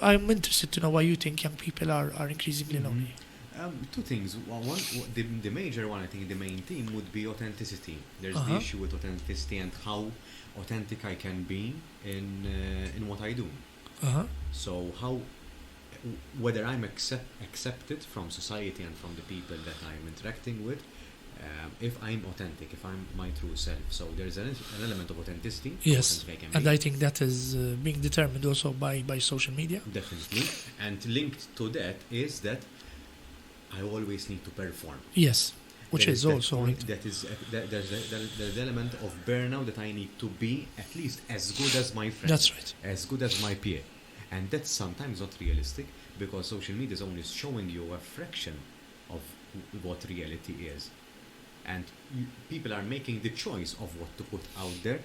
I'm interested to know why you think young people are increasingly lonely. Two things. One, the major one, I think the main theme would be authenticity. There's the Uh-huh. issue with authenticity and how authentic I can be in what I do. Uh-huh. So whether I'm accepted from society and from the people that I'm interacting with, if I'm authentic, if I'm my true self. So there's an element of authenticity. how Yes, authentic I can and be. I think that is being determined also by social media. Definitely. And linked to that is that I always need to perform. Yes, which There is that also point linked. that is there's the element of burnout that I need to be at least as good as my friend, That's right. as good as my peer, and that's sometimes not realistic because social media is only showing you a fraction of what reality is, and people are making the choice of what to put out there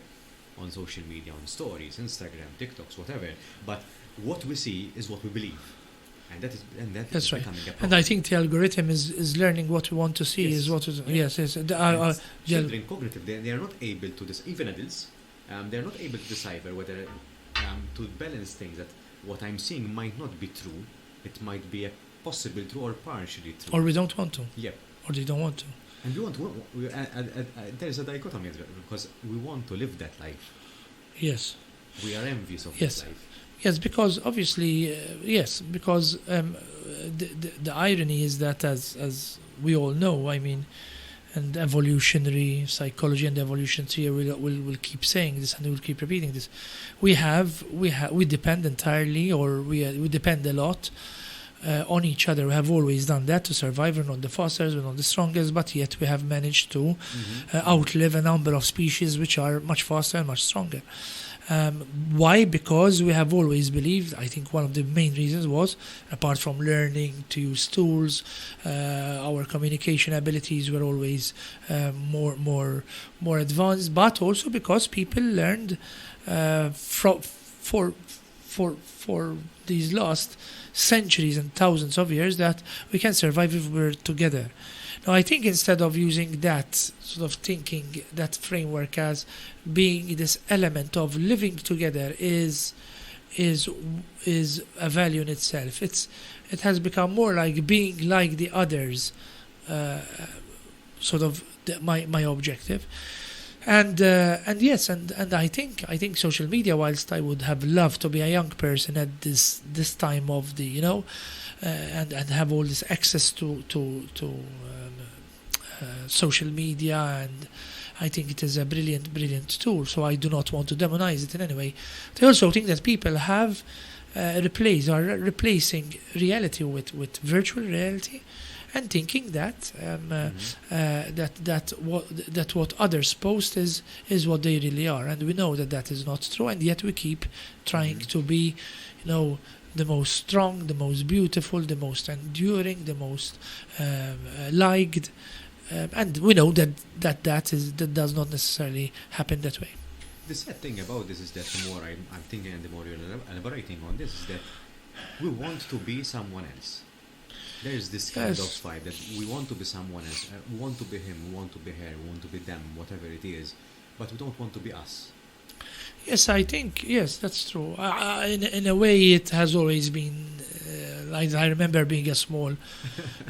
on social media, on stories, Instagram, TikToks, whatever. But what we see is what we believe, and that is That's right. becoming a problem. And I think the algorithm is learning what we want to see. Yes. Is what is Yeah. yes. And Yeah. children cognitive, they are not able to even adults, they are not able to decipher whether to balance things, that what I'm seeing might not be true, it might be a possible true or partially true. Or we don't want to, Yep. or they don't want to. And there is a dichotomy because we want to live that life. Yes. We are envious of Yes. that life. Yes, because obviously, because the irony is that as we all know, I mean, and evolutionary psychology and evolution theory will keep saying this and will keep repeating this. We depend entirely, or we depend a lot on each other. We have always done that to survive. We're not the fastest, we're not the strongest, but yet we have managed to outlive a number of species which are much faster and much stronger. Why? Because we have always believed, I think one of the main reasons was, apart from learning to use tools, our communication abilities were always more advanced, but also because people learned for these last centuries and thousands of years that we can survive if we're together. Now, I think instead of using that sort of thinking, that framework as being this element of living together is a value in itself. It has become more like being like the others, sort of my objective. And yes, and I think social media, whilst I would have loved to be a young person at this time of the and have all this access to social media, and I think it is a brilliant tool, so I do not want to demonize it in any way. I also think that people have replacing reality with virtual reality, and thinking that that what others post is what they really are, and we know that is not true, and yet we keep trying to be, the most strong, the most beautiful, the most enduring, the most liked. And we know that does not necessarily happen that way. The sad thing about this is that the more I'm thinking and the more you're elaborating on this, is that we want to be someone else. There's this kind of vibe that we want to be someone else. We want to be him, we want to be her, we want to be them, whatever it is. But we don't want to be us. Yes, I think, yes, that's true. In a way, it has always been, like I remember being a small,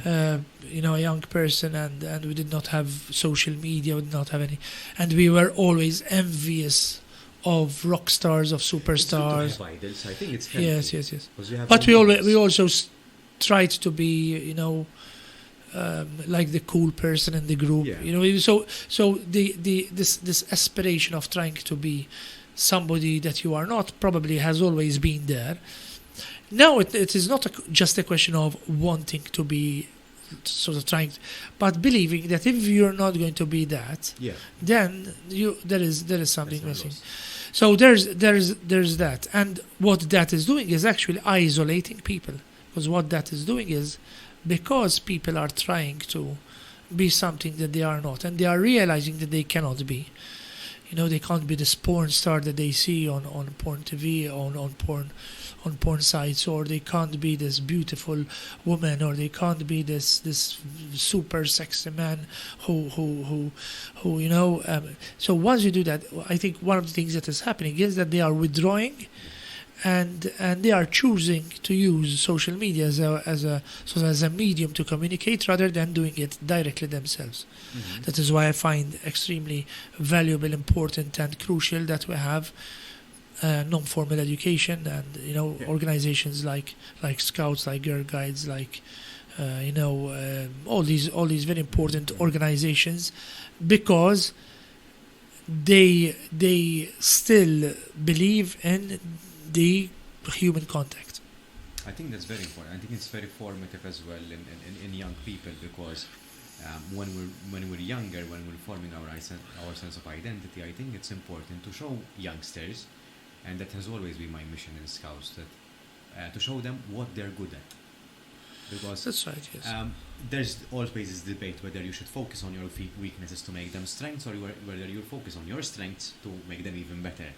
a young person, and we did not have social media, we did not have any, and we were always envious of rock stars, of superstars. It's good to have idols. I think it's healthy. Yes. But we also tried to be, like the cool person in the group. Yeah. So this aspiration of trying to be somebody that you are not probably has always been there. Now it is not just a question of wanting to be sort of trying, but believing that if you're not going to be that, then there is something missing. So there's that, and what that is doing is actually isolating people, because what that is doing is, because people are trying to be something that they are not, and they are realizing that they cannot be. They can't be this porn star that they see on porn TV, on porn sites, or they can't be this beautiful woman, or they can't be this super sexy man who So once you do that, I think one of the things that is happening is that they are withdrawing, and they are choosing to use social media as a medium to communicate rather than doing it directly themselves. That is why I find extremely valuable, important, and crucial that we have non-formal education and Yeah. organizations like Scouts, like Girl Guides, like all these very important organizations, because they still believe in the human contact. I think that's very important. I think it's very formative as well in young people, because when we're younger, when we're forming our sense of identity, I think it's important to show youngsters, and that has always been my mission in Scouts, that to show them what they're good at, because That's right. Yes. there's always this debate whether you should focus on your weaknesses to make them strengths, or whether you focus on your strengths to make them even better.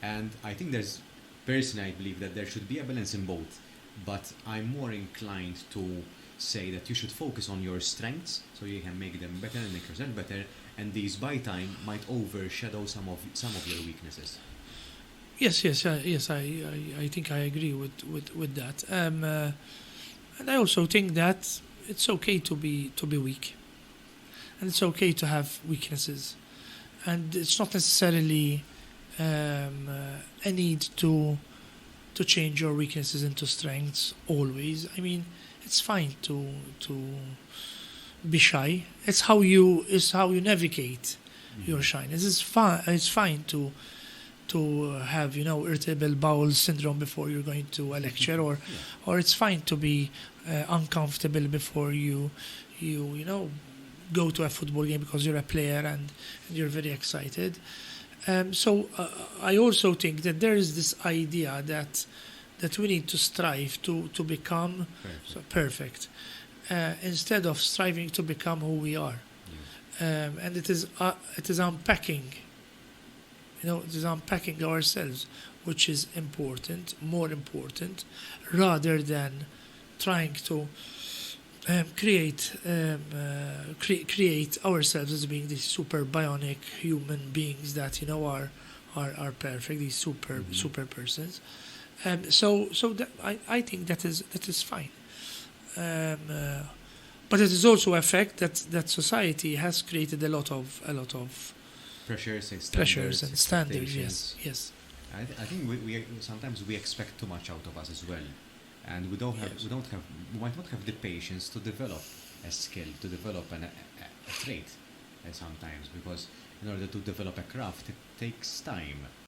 And I think personally, I believe that there should be a balance in both, but I'm more inclined to say that you should focus on your strengths so you can make them better and make yourself better, and these by time might overshadow some of your weaknesses. Yes. I think I agree with that. And I also think that it's okay to be weak, and it's okay to have weaknesses, and it's not necessarily a need to change your weaknesses into strengths always. I mean, it's fine to be shy. It's how you navigate your shyness. It's fine to have irritable bowel syndrome before you're going to a lecture, or it's fine to be uncomfortable before you go to a football game because you're a player and you're very excited. So I also think that there is this idea that we need to strive to become perfect, instead of striving to become who we are. And it is unpacking. It is unpacking ourselves, which is important, more important, rather than trying to create ourselves as being these super bionic human beings that are perfect, these super persons. So that, I think that is fine. But it is also a fact that society has created a lot of Pressures and standards. expectations. Yes. I think we sometimes we expect too much out of us as well, and we might not have the patience to develop a skill, to develop a trait, sometimes, because in order to develop a craft it takes time.